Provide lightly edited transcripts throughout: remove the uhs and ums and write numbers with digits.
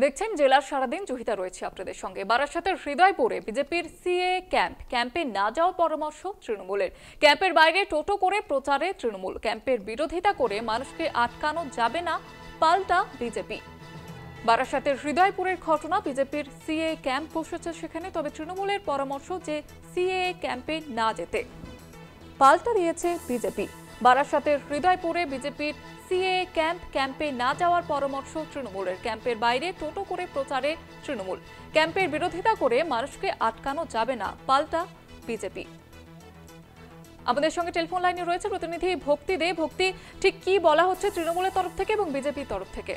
দেখছেন জেলার সারাদিন জহিতা রয়েছে আপনাদের সঙ্গে। বারাসাতের হৃদয়পুরে বিজেপির সিএ ক্যাম্পে না যাওয়ার পরামর্শ তৃণমূলের। ক্যাম্পের বাইরে টোটো করে প্রচারে তৃণমূল। ক্যাম্পের বিরোধিতা করে মানুষকে আটকানো যাবে না, পাল্টা বিজেপি। বারাসাতের হৃদয়পুরের ঘটনা, বিজেপির সিএ ক্যাম্প বসেছে সেখানে, তবে তৃণমূলের পরামর্শ যে সিএ ক্যাম্পে না যেতে। পাল্টা দিয়েছে বিজেপি। বারাসাতের হৃদয়পুরে বিজেপির সিএ ক্যাম্পে না যাওয়ার পরামর্শ তৃণমূলের। ক্যাম্পের বাইরে টোটো করে প্রচারে তৃণমূল। ক্যাম্পের বিরোধিতা করে মানুষকে আটকানো যাবে না, পাল্টা বিজেপি। আমাদের সঙ্গে টেলিফোন লাইনে রয়েছে প্রতিনিধি ভক্তি দে। ভক্তি, ঠিক কি বলা হচ্ছে তৃণমূলের তরফ থেকে এবং বিজেপির তরফ থেকে?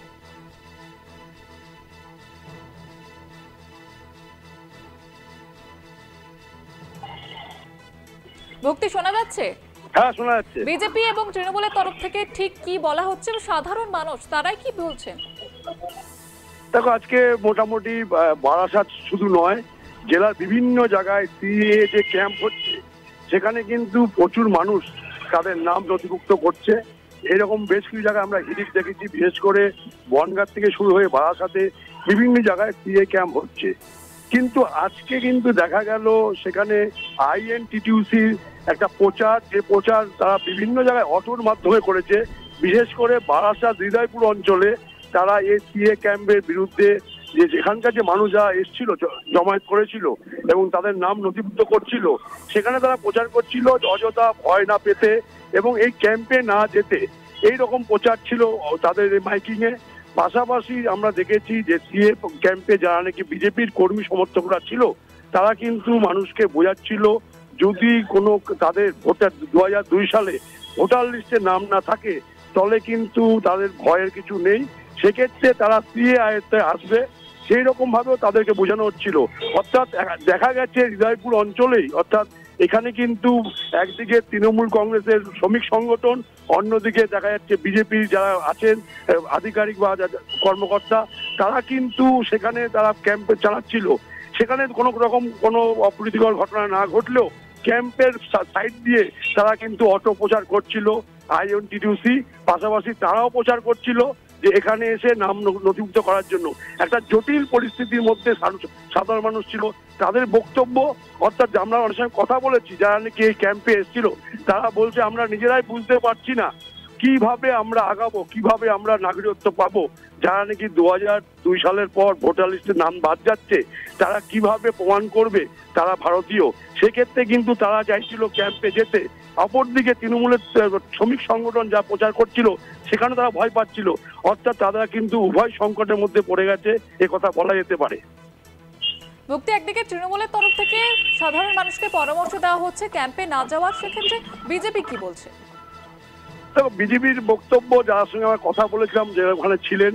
ভক্তি, শোনা যাচ্ছে? হ্যাঁ, শোনা যাচ্ছে। বিজেপি এবং তৃণমূলের তরফ থেকে ঠিক কি বলা হচ্ছে, সাধারণ মানুষ তারাই কি বলছেন? দেখো, আজকে মোটামুটি বারাসাত শুধু নয়, জেলার বিভিন্ন জায়গায় সিএ যে ক্যাম্প হচ্ছে সেখানে কিন্তু প্রচুর মানুষ তাদের নাম নথিভুক্ত করছে। এরকম বেশ কিছু জায়গায় আমরা হিড়িক দেখেছি, বিশেষ করে বনগাঁ থেকে শুরু হয়ে বারাসাতে বিভিন্ন জায়গায় সিএ ক্যাম্প হচ্ছে। কিন্তু আজকে কিন্তু দেখা গেল সেখানে আইএনটিটিউসির একটা প্রচার, যে প্রচার তারা বিভিন্ন জায়গায় অটোর মাধ্যমে করেছে। বিশেষ করে বারাসাত হৃদয়পুর অঞ্চলে তারা এই সিএ ক্যাম্পের বিরুদ্ধে যেখানকার যে মানুষ যারা এসেছিল, জমায়েত করেছিল এবং তাদের নাম নথিভুক্ত করছিল, সেখানে তারা প্রচার করছিল অযথা ভয় না পেতে এবং এই ক্যাম্পে না যেতে। এই রকম প্রচার ছিল তাদের মাইকিং এ। পাশাপাশি আমরা দেখেছি যে সিএ ক্যাম্পে যারা নাকি বিজেপির কর্মী সমর্থকরা ছিল, তারা কিন্তু মানুষকে বোঝাচ্ছিল যদি কোনো তাদের ভোটার 2002 সালে ভোটার লিস্টে নাম না থাকে তাহলে কিন্তু তাদের ভয়ের কিছু নেই, সেক্ষেত্রে তারা সিএ আয়ত্তে আসবে, সেই রকম ভাবেও তাদেরকে বোঝানো হচ্ছিল। অর্থাৎ দেখা গেছে হৃদয়পুর অঞ্চলেই, অর্থাৎ এখানে কিন্তু একদিকে তৃণমূল কংগ্রেসের শ্রমিক সংগঠন, অন্যদিকে দেখা যাচ্ছে বিজেপির যারা আছেন আধিকারিক বা কর্মকর্তা, তারা কিন্তু সেখানে তারা ক্যাম্প চালাচ্ছিল। সেখানে কোনো রকম কোনো অপ্রীতিকর ঘটনা না ঘটলেও ক্যাম্পের সাইড দিয়ে তারা কিন্তু অটো প্রচার করছিল আইএনটিটিউসি। পাশাপাশি তারাও প্রচার করছিল যে এখানে এসে নাম নথিভুক্ত করার জন্য। একটা জটিল পরিস্থিতির মধ্যে সাধারণ মানুষ ছিল, তাদের বক্তব্য, অর্থাৎ আমরা অনেক সময় কথা বলেছি যারা নাকি এই ক্যাম্পে এসেছিল, তারা বলছে আমরা নিজেরাই বুঝতে পারছি না কিভাবে আমরা আগাবো, কিভাবে আমরা নাগরিকত্ব পাবো। যারা নাকি 2002 সালের পর ভোটার লিস্টে নাম বাদ যাচ্ছে, তারা কিভাবে প্রমাণ করবে তারা ভারতীয়? সেক্ষেত্রে কিন্তু তারা চাইছিল ক্যাম্পে যেতে। অপরদিকে তৃণমূলের শ্রমিক সংগঠন যা প্রচার করছিল সেখানে তারা ভয় পাচ্ছিল। অর্থাৎ তারা কিন্তু উভয় সংকটের মধ্যে পড়ে গেছে, এ কথা বলা যেতে পারে। মুক্তি, একদিকে তৃণমূলের তরফ থেকে সাধারণ মানুষকে পরামর্শ দেওয়া হচ্ছে ক্যাম্পে না যাওয়ার, সেক্ষেত্রে বিজেপি কি বলছে? বিজেপির বক্তব্য, যার সঙ্গে আমরা কথা বলেছিলাম যে ওখানে ছিলেন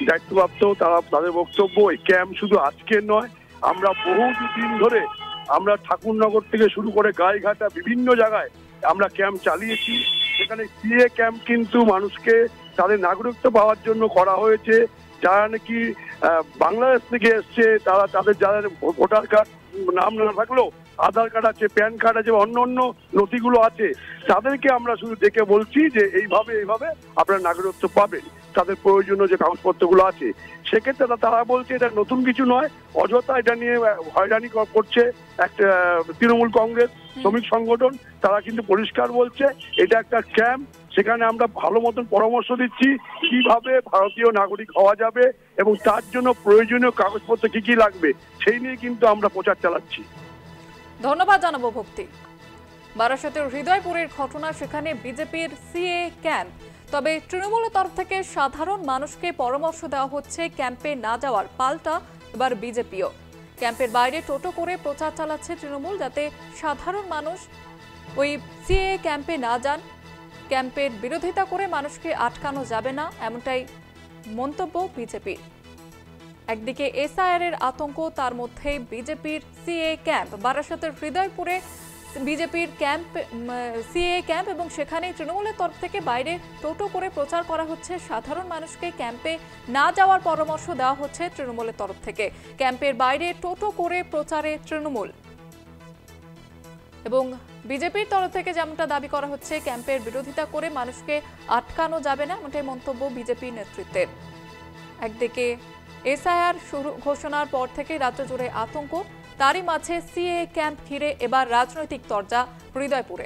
দায়িত্বপ্রাপ্ত, তারা তাদের বক্তব্য এই ক্যাম্প শুধু আজকের নয়, আমরা বহু দিন ধরে আমরা ঠাকুরনগর থেকে শুরু করে গাইঘাটা বিভিন্ন জায়গায় আমরা ক্যাম্প চালিয়েছি। সেখানে সিএ ক্যাম্প কিন্তু মানুষকে তাদের নাগরিকত্ব পাওয়ার জন্য করা হয়েছে। যারা নাকি বাংলাদেশ থেকে এসছে, তারা তাদের যাদের ভোটার কার্ড নাম না থাকলেও আধার কার্ড আছে, প্যান কার্ড আছে, অন্য অন্য নথিগুলো আছে, তাদেরকে আমরা শুধু দেখে বলছি যে এইভাবে আপনারা নাগরিকত্ব পাবেন, তাদের প্রয়োজনীয় যে কাগজপত্রগুলো আছে। সেক্ষেত্রে তারা বলছে এটা নতুন কিছু নয়, অযথা এটা নিয়ে হয়রানি করছে একটা তৃণমূল কংগ্রেস শ্রমিক সংগঠন। তারা কিন্তু পরিষ্কার বলছে এটা একটা ক্যাম্প, সেখানে আমরা ভালো মতন পরামর্শ দিচ্ছি কিভাবে ভারতীয় নাগরিক হওয়া যাবে এবং তার জন্য প্রয়োজনীয় কাগজপত্র কি কি লাগবে, সেই নিয়ে কিন্তু আমরা প্রচার চালাচ্ছি। ধন্যবাদ জানাবো ভক্তি। বারাসাতের হৃদয়পুরের ঘটনা, সেখানে বিজেপির সিএ ক্যাম্প, তবে তৃণমূলের তরফ থেকে সাধারণ মানুষকে পরামর্শ দেওয়া হচ্ছে ক্যাম্পে না যাওয়ার, পাল্টা এবার বিজেপিও। ক্যাম্পের বাইরে টোটো করে প্রচার চালাচ্ছে তৃণমূল, যাতে সাধারণ মানুষ ওই সিএ ক্যাম্পে না যান। ক্যাম্পের বিরোধিতা করে মানুষকে আটকানো যাবে না, এমনটাই মন্তব্য বিজেপির। একদিকে এসআইআর এর আতঙ্ক, তার মধ্যে বিজেপির সিএ ক্যাম্প। বারাসাতের হৃদয়পুরে বিজেপির ক্যাম্প, সিএ ক্যাম্প, এবং সেখানে তৃণমূলের তরফ থেকে বাইরে টোটো করে প্রচার করা হচ্ছে। সাধারণ মানুষকে ক্যাম্পে না যাওয়ার পরামর্শ দেওয়া হচ্ছে তৃণমূলের তরফ থেকে। ক্যাম্পের বাইরে টোটো করে প্রচারে তৃণমূল এবং বিজেপির তরফ থেকে যেমনটা দাবি করা হচ্ছে ক্যাম্পের বিরোধিতা করে মানুষকে আটকানো যাবে না, এমনটাই মন্তব্য বিজেপি নেতৃত্বের। একদিকে এসআইআর শুরু ঘোষণার পর থেকে রাজ্য জুড়ে আতঙ্ক, তারই মাঝে সিএ ক্যাম্প ঘিরে এবার রাজনৈতিক তরজা হৃদয়পুরে।